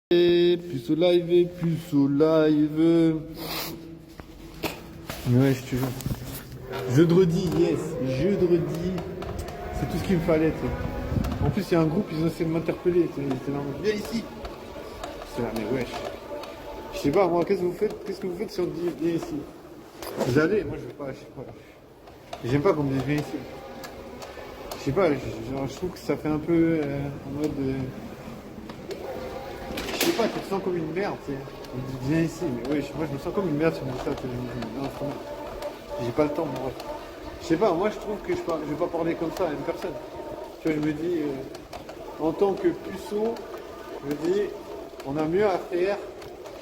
Puceau live, puceau live. Ouais, je te jure. Jeudi, yes, jeudi. C'est tout ce qu'il me fallait, tu sais. En plus, il y a un groupe, ils ont essayé de m'interpeller. J'étais là, viens ici. C'est là, mais wesh. Je sais pas, moi, qu'est-ce que vous faites si on dit viens ici? Vous allez, moi, je vais pas, je sais pas. J'aime pas qu'on me dise viens ici. Je sais pas, genre, je trouve que ça fait un peu en mode. Je sais pas, tu te sens comme une merde, tu sais. On me dit viens ici, mais ouais, moi je me sens comme une merde si on me dit ça, tu sais. Je me dis, non, franchement, j'ai pas le temps, moi. Je sais pas, moi je trouve que je vais pas parler comme ça à une personne. Tu vois, je me dis, en tant que puceau, je me dis, on a mieux à faire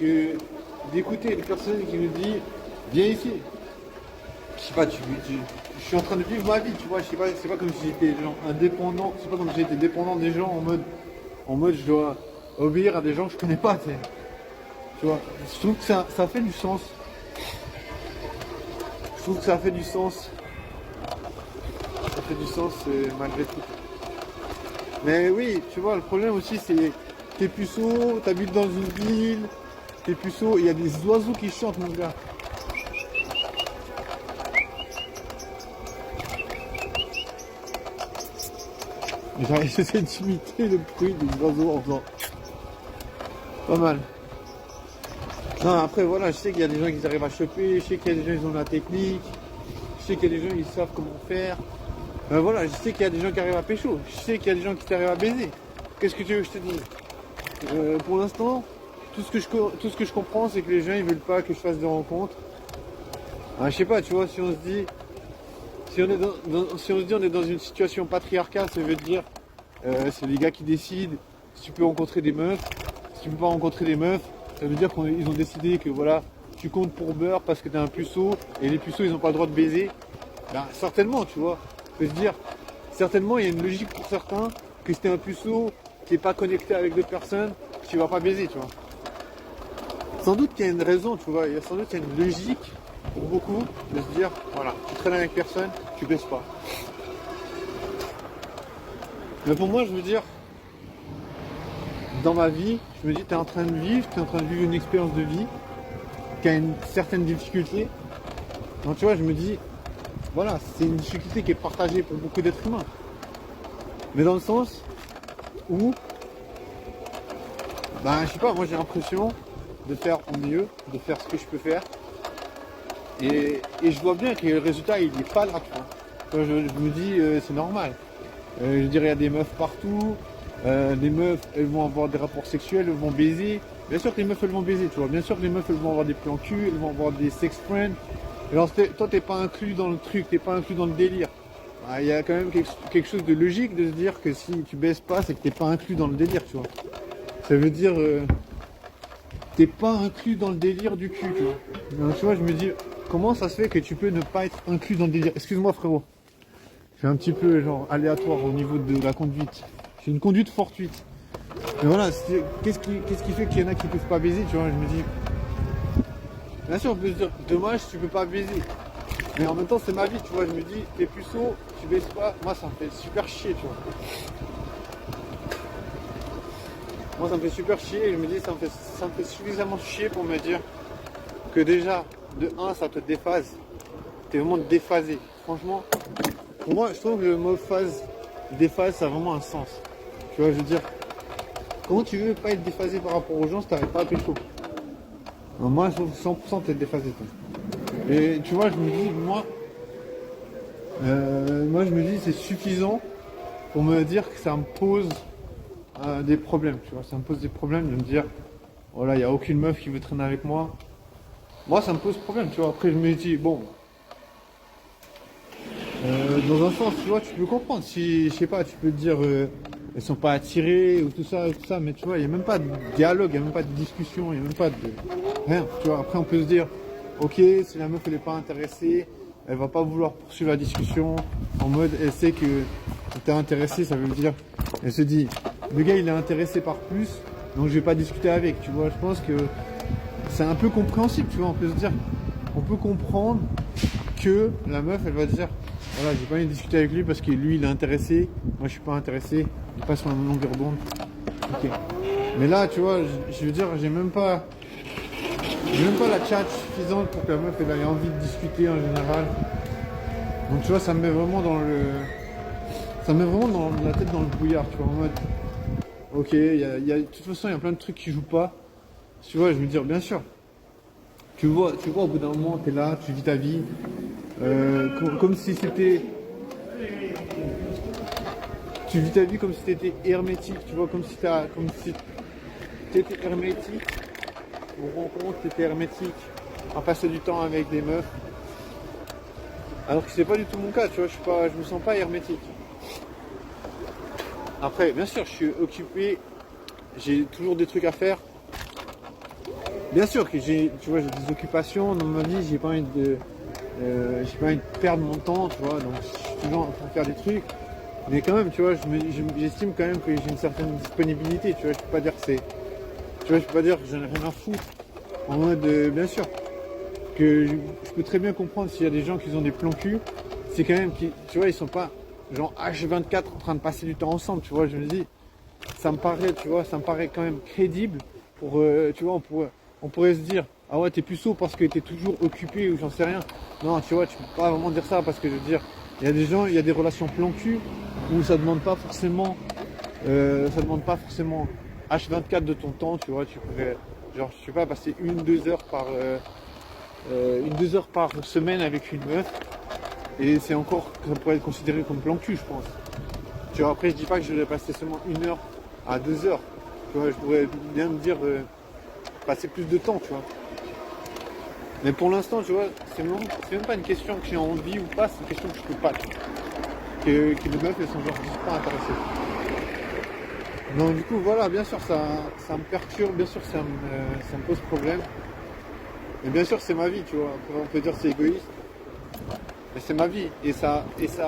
que d'écouter une personne qui nous dit viens ici. Je sais pas, je suis en train de vivre ma vie, tu vois, je sais pas, c'est pas comme si j'étais genre indépendant, c'est pas comme si j'étais dépendant des gens en mode je dois obéir à des gens que je connais pas, tu sais. Tu vois, je trouve que ça fait du sens. Je trouve que ça fait du sens. Ça fait du sens malgré tout. Mais oui, tu vois, le problème aussi c'est t'es puceau, t'habites dans une ville, t'es puceau, il y a des oiseaux qui chantent, mon gars. J'essaie d'imiter le bruit des oiseaux en faisant pas mal. Non, après voilà, je sais qu'il y a des gens qui arrivent à choper, je sais qu'il y a des gens qui ont la technique, je sais qu'il y a des gens qui savent comment faire. Voilà, je sais qu'il y a des gens qui arrivent à pécho, je sais qu'il y a des gens qui arrivent à baiser. Qu'est-ce que tu veux que je te dise? Pour l'instant, tout ce que je comprends, c'est que les gens ils veulent pas que je fasse des rencontres. Je sais pas, tu vois, si on se dit, si on se dit on est dans une situation patriarcale, ça veut dire c'est les gars qui décident si tu peux rencontrer des meufs, si tu peux pas rencontrer des meufs. Ça veut dire qu'ils ont décidé que voilà, tu comptes pour beurre parce que t'es un puceau et les puceaux ils n'ont pas le droit de baiser. Ben, certainement, tu vois. Je veux dire, certainement il y a une logique pour certains que si t'es un puceau, qui n'est pas connecté avec d'autres personnes, tu vas pas baiser, tu vois. Sans doute qu'il y a une raison, tu vois. Sans doute qu'il y a une logique pour beaucoup de se dire, voilà, tu traînes avec personne, tu baises pas. Mais pour moi, je veux dire, dans ma vie, je me dis, tu es en train de vivre une expérience de vie qui a une certaine difficulté. Donc tu vois, je me dis, voilà, c'est une difficulté qui est partagée pour beaucoup d'êtres humains. Mais dans le sens où, je sais pas, moi j'ai l'impression de faire au mieux, de faire ce que je peux faire. Et je vois bien que le résultat, il n'est pas là, tu vois. Tu vois, je me dis, c'est normal. Je dirais, il y a des meufs partout. Les meufs, elles vont avoir des rapports sexuels, elles vont baiser. Bien sûr que les meufs, elles vont baiser, tu vois. Bien sûr que les meufs, elles vont avoir des plans cul, elles vont avoir des sex friends. Alors, toi, t'es pas inclus dans le truc, t'es pas inclus dans le délire. Il y a quand même quelque chose de logique de se dire que si tu baises pas, c'est que t'es pas inclus dans le délire, tu vois. Ça veut dire, t'es pas inclus dans le délire du cul, tu vois. Donc, tu vois, je me dis, comment ça se fait que tu peux ne pas être inclus dans le délire? Excuse-moi, frérot. Je suis un petit peu, genre, aléatoire au niveau de la conduite. C'est une conduite fortuite. Mais voilà, qu'est-ce qui fait qu'il y en a qui peuvent pas baiser, tu vois, je me dis. Bien sûr, on peut se dire, dommage, tu peux pas baiser. Mais en même temps, c'est ma vie, tu vois, je me dis, t'es puceau, tu baises pas, moi ça me fait super chier, tu vois. Moi ça me fait super chier et je me dis, ça me fait suffisamment chier pour me dire que déjà, de 1, ça te déphase. T'es vraiment déphasé. Franchement, pour moi, je trouve que le mot déphase, ça a vraiment un sens. Tu vois, je veux dire, comment tu veux pas être déphasé par rapport aux gens si t'arrives pas à pécho? Moi, je trouve 100% t'es déphasé, toi. Et tu vois, je me dis, moi je me dis, c'est suffisant pour me dire que ça me pose des problèmes, tu vois. Ça me pose des problèmes de me dire, voilà, il n'y a aucune meuf qui veut traîner avec moi. Moi, ça me pose problème, tu vois. Après, je me dis, bon, dans un sens, tu vois, tu peux comprendre. Si, je sais pas, tu peux te dire, elles sont pas attirées ou tout ça, mais tu vois, il n'y a même pas de dialogue, il n'y a même pas de discussion, il n'y a même pas de rien, tu vois. Après, on peut se dire, ok, si la meuf, elle n'est pas intéressée, elle va pas vouloir poursuivre la discussion, en mode, elle sait que t'es intéressé, ça veut dire, elle se dit, le gars, il est intéressé par plus, donc je vais pas discuter avec, tu vois. Je pense que c'est un peu compréhensible, tu vois, on peut se dire, on peut comprendre que la meuf, elle va dire, voilà, j'ai pas envie de discuter avec lui parce que lui, il est intéressé, moi, je suis pas intéressé, il passe sur la même longueur d'onde. Ok. Mais là, tu vois, je veux dire, j'ai même pas la chat suffisante pour que la meuf elle ait envie de discuter en général. Donc tu vois, ça me met vraiment dans la tête dans le brouillard, tu vois, en mode, ok, de toute façon, il y a plein de trucs qui jouent pas. Tu vois, je veux dire, bien sûr, tu vois, au bout d'un moment, tu es là, tu vis ta vie, comme si c'était, tu vis ta vie comme si tu étais hermétique, tu vois, comme si tu étais hermétique, on rencontre, tu étais hermétique, à passer du temps avec des meufs. Alors que c'est pas du tout mon cas, tu vois, je me sens pas hermétique. Après, bien sûr, je suis occupé, j'ai toujours des trucs à faire. Bien sûr que j'ai des occupations dans ma vie, j'ai pas envie de perdre mon temps, tu vois, donc je suis toujours en train de faire des trucs. Mais quand même, tu vois, j'estime quand même que j'ai une certaine disponibilité, tu vois, je peux pas dire que je peux pas dire que j'en ai rien à foutre. En mode, bien sûr, que je peux très bien comprendre s'il y a des gens qui ont des plans cul, c'est quand même tu vois, ils sont pas genre H24 en train de passer du temps ensemble, tu vois, je me dis, ça me paraît quand même crédible pour, tu vois, on pourrait se dire, ah ouais, t'es puceau parce que t'es toujours occupé ou j'en sais rien. Non, tu vois, tu peux pas vraiment dire ça parce que je veux dire, il y a des gens, il y a des relations plan cul où ça demande pas forcément H24 de ton temps, tu vois, tu pourrais, genre, je sais pas, passer 2 heures par semaine avec une meuf et ça pourrait être considéré comme plan cul, je pense. Tu vois, après, je dis pas que je vais passer seulement 1 heure à 2 heures. Tu vois, je pourrais bien me dire passer plus de temps, tu vois. Mais pour l'instant, tu vois, c'est même pas une question que j'ai envie ou pas, c'est une question que je peux pas. Tu vois. Que les meufs, elles sont genre juste pas intéressées. Donc du coup, voilà, bien sûr, ça me perturbe, bien sûr, ça me pose problème. Et bien sûr, c'est ma vie, tu vois. Après, on peut dire que c'est égoïste. Mais c'est ma vie et ça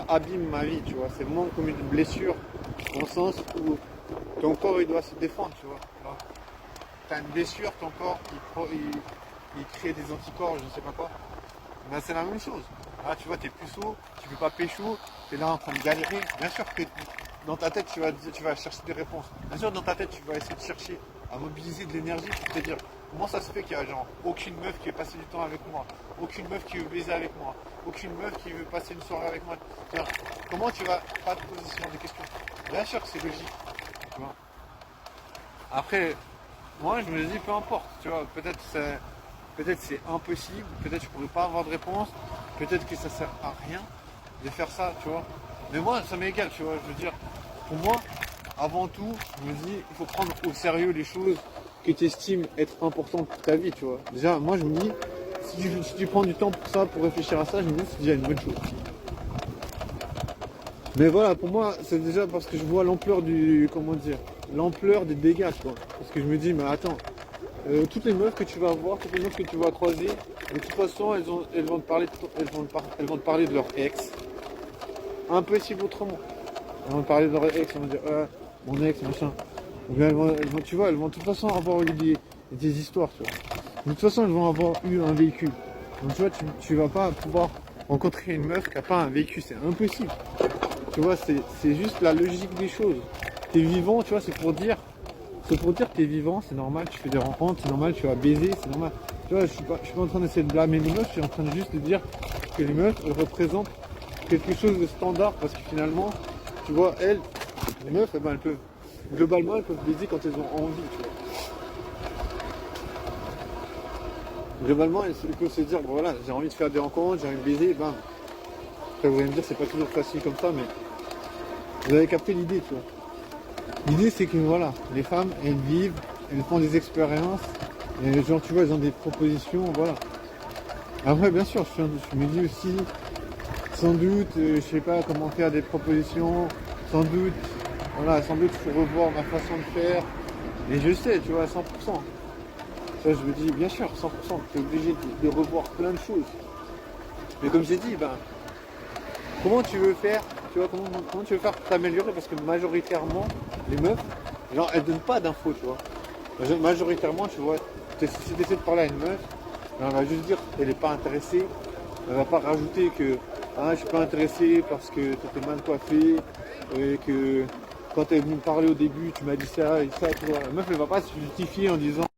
abîme ma vie, tu vois. C'est vraiment comme une blessure dans le sens où ton corps il doit se défendre, tu vois. Tu as une blessure, ton corps il crée des anticorps, je ne sais pas quoi. Ben, c'est la même chose. Là, tu vois, t'es puceau, tu peux pas pécho, t'es là en train de galérer. Bien sûr que dans ta tête, tu vas chercher des réponses. Bien sûr, dans ta tête, tu vas essayer de chercher à mobiliser de l'énergie pour te dire comment ça se fait qu'il y a genre aucune meuf qui veut passer du temps avec moi, aucune meuf qui veut baiser avec moi, aucune meuf qui veut passer une soirée avec moi. C'est-à-dire, comment tu vas pas te poser ce genre de questions? Bien sûr que c'est logique. Tu vois. Après, moi, je me dis peu importe. Tu vois, peut-être c'est impossible, peut-être je pourrais pas avoir de réponse, peut-être que ça sert à rien de faire ça, tu vois. Mais moi, ça m'est égal, tu vois. Je veux dire, pour moi, avant tout, je me dis, il faut prendre au sérieux les choses que tu estimes être importantes pour ta vie, tu vois. Déjà, moi, je me dis, si tu prends du temps pour ça, pour réfléchir à ça, je me dis, c'est déjà une bonne chose. Mais voilà, pour moi, c'est déjà parce que je vois l'ampleur des dégâts, quoi. Parce que je me dis, mais attends, toutes les meufs que tu vas voir, toutes les meufs que tu vas croiser, de toute façon, elles vont te parler de leur ex. Impossible autrement. Elles vont te parler de leur ex, elles vont dire, mon ex, machin. Ou bien tu vois, elles vont de toute façon avoir eu des histoires, tu vois. De toute façon, elles vont avoir eu un véhicule. Donc tu vois, tu vas pas pouvoir rencontrer une meuf qui n'a pas un véhicule, c'est impossible. Tu vois, c'est juste la logique des choses. T'es vivant, tu vois, c'est pour dire que t'es vivant, c'est normal, tu fais des rencontres, c'est normal, tu vas baiser, c'est normal. Tu vois, je suis pas en train d'essayer de blâmer les meufs, je suis en train de juste de dire que les meufs, elles représentent quelque chose de standard parce que finalement, tu vois, les meufs, eh ben, globalement, elles peuvent baiser quand elles ont envie, tu vois. Globalement, elles peuvent se dire, bon voilà, j'ai envie de faire des rencontres, j'ai envie de baiser, ben. Après, vous allez me dire, c'est pas toujours facile comme ça, mais vous avez capté l'idée, tu vois. L'idée, c'est que voilà, les femmes, elles vivent, elles font des expériences, et genre, tu vois, elles ont des propositions, voilà. Après, bien sûr, je me dis aussi, sans doute, je sais pas comment faire des propositions, sans doute, voilà, sans doute, il faut revoir ma façon de faire, et je sais, tu vois, à 100%. Ça, je me dis, bien sûr, 100%, tu es obligé de revoir plein de choses. Mais comme j'ai dit, ben, comment tu veux faire, tu vois, comment tu veux faire pour t'améliorer? Parce que majoritairement, les meufs, genre, elles donnent pas d'infos, tu vois. Majoritairement, tu vois, si tu essaies de parler à une meuf, elle va juste dire qu'elle n'est pas intéressée. Elle va pas rajouter que je suis pas intéressé parce que tu étais mal coiffé, et que quand tu es venu me parler au début, tu m'as dit ça et ça, tu vois. La meuf, elle va pas se justifier en disant